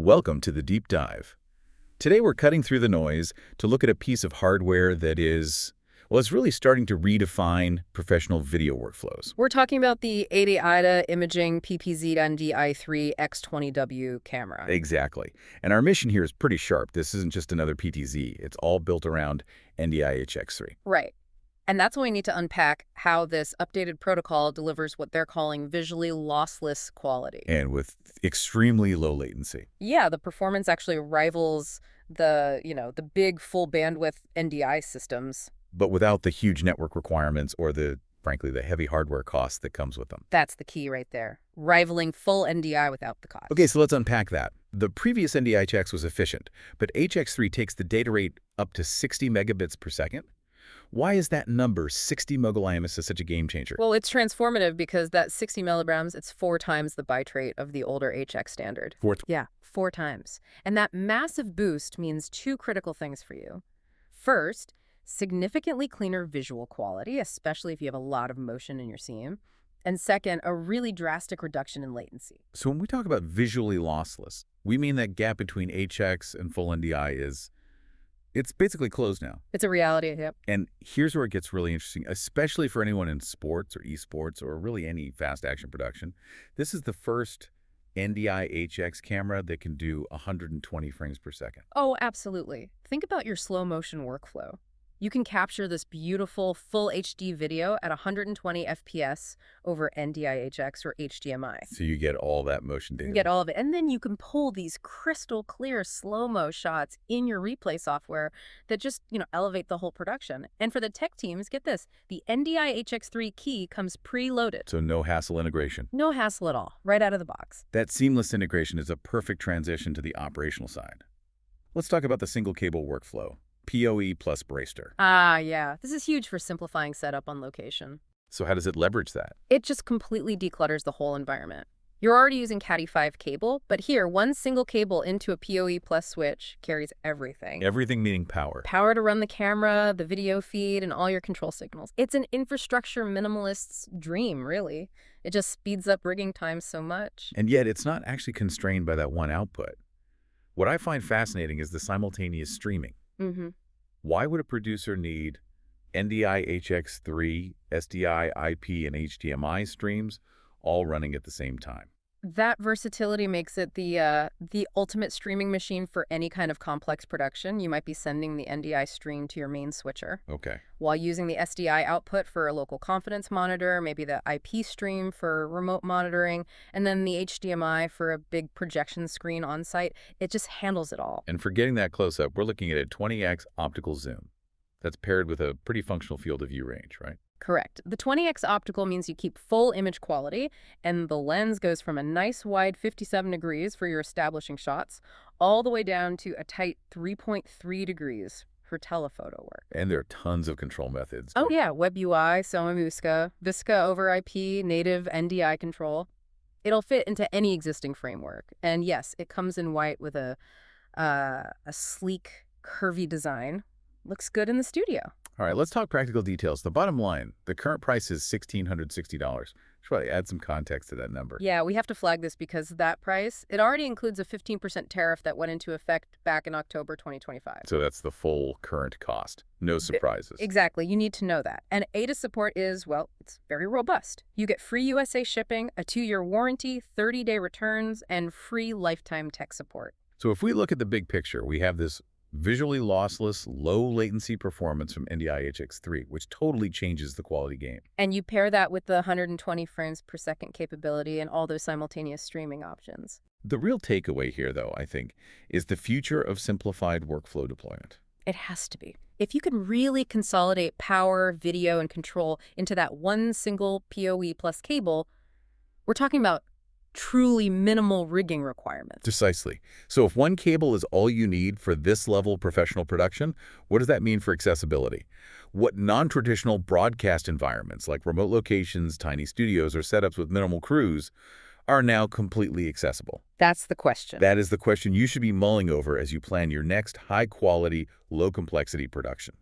Welcome to the Deep Dive. Today we're cutting through the noise to look at a piece of hardware that is, well, it's really starting to redefine professional video workflows. We're talking about the AIDA Imaging PTZ-NDI3-X20W camera. Exactly. And our mission here is pretty sharp. This isn't just another PTZ. It's all built around NDI HX3. Right. And that's when we need to unpack how this updated protocol delivers what they're calling visually lossless quality. And with extremely low latency. Yeah, the performance actually rivals the big full bandwidth NDI systems. But without the huge network requirements or frankly, the heavy hardware costs that comes with them. That's the key right there. Rivaling full NDI without the cost. Okay, so let's unpack that. The previous NDI HX was efficient, but HX3 takes the data rate up to 60 megabits per second. Why is that number, 60 megalymus, such a game changer? Well, it's transformative because that 60 milligrams, it's 4 times the bitrate of the older HX standard. Yeah, 4 times. And that massive boost means 2 critical things for you. First, significantly cleaner visual quality, especially if you have a lot of motion in your scene. And second, a really drastic reduction in latency. So when we talk about visually lossless, we mean that gap between HX and full NDI it's basically closed now. It's a reality, yep. And here's where it gets really interesting, especially for anyone in sports or esports or really any fast action production. This is the first NDI HX camera that can do 120 frames per second. Oh, absolutely. Think about your slow motion workflow. You can capture this beautiful full HD video at 120 FPS over NDI HX or HDMI. So you get all that motion data. You get all of it. And then you can pull these crystal clear slow-mo shots in your replay software that just, elevate the whole production. And for the tech teams, get this, the NDI HX3 key comes preloaded. So no hassle integration. No hassle at all, right out of the box. That seamless integration is a perfect transition to the operational side. Let's talk about the single cable workflow. PoE plus Braster. Ah, yeah. This is huge for simplifying setup on location. So how does it leverage that? It just completely declutters the whole environment. You're already using Cat5 cable, but here, one single cable into a PoE plus switch carries everything. Everything meaning power. Power to run the camera, the video feed, and all your control signals. It's an infrastructure minimalist's dream, really. It just speeds up rigging time so much. And yet it's not actually constrained by that one output. What I find fascinating is the simultaneous streaming. Mm-hmm. Why would a producer need NDI HX3, SDI, IP, and HDMI streams all running at the same time? That versatility makes it the ultimate streaming machine for any kind of complex production. You might be sending the NDI stream to your main switcher. Okay. While using the SDI output for a local confidence monitor, maybe the IP stream for remote monitoring, and then the HDMI for a big projection screen on site. It just handles it all. And for getting that close up, we're looking at a 20x optical zoom. That's paired with a pretty functional field of view range, right? Correct. The 20x optical means you keep full image quality, and the lens goes from a nice wide 57 degrees for your establishing shots, all the way down to a tight 3.3 degrees for telephoto work. And there are tons of control methods. Oh yeah, WebUI, Soma Musca, Visca over IP, native NDI control. It'll fit into any existing framework. And yes, it comes in white with a sleek, curvy design. Looks good in the studio. All right, let's talk practical details. The bottom line, the current price is $1,660. Should probably add some context to that number. Yeah, we have to flag this because that price, it already includes a 15% tariff that went into effect back in October 2025. So that's the full current cost. No surprises. Exactly. You need to know that. And AIDA support is, well, it's very robust. You get free USA shipping, a 2-year warranty, 30-day returns, and free lifetime tech support. So if we look at the big picture, we have this visually lossless, low-latency performance from NDI HX3, which totally changes the quality game. And you pair that with the 120 frames per second capability and all those simultaneous streaming options. The real takeaway here, though, I think, is the future of simplified workflow deployment. It has to be. If you can really consolidate power, video, and control into that one single PoE plus cable, we're talking about truly minimal rigging requirements. Precisely. So if one cable is all you need for this level of professional production, what does that mean for accessibility? What non-traditional broadcast environments like remote locations, tiny studios, or setups with minimal crews are now completely accessible? That's the question. That is the question you should be mulling over as you plan your next high-quality, low-complexity production.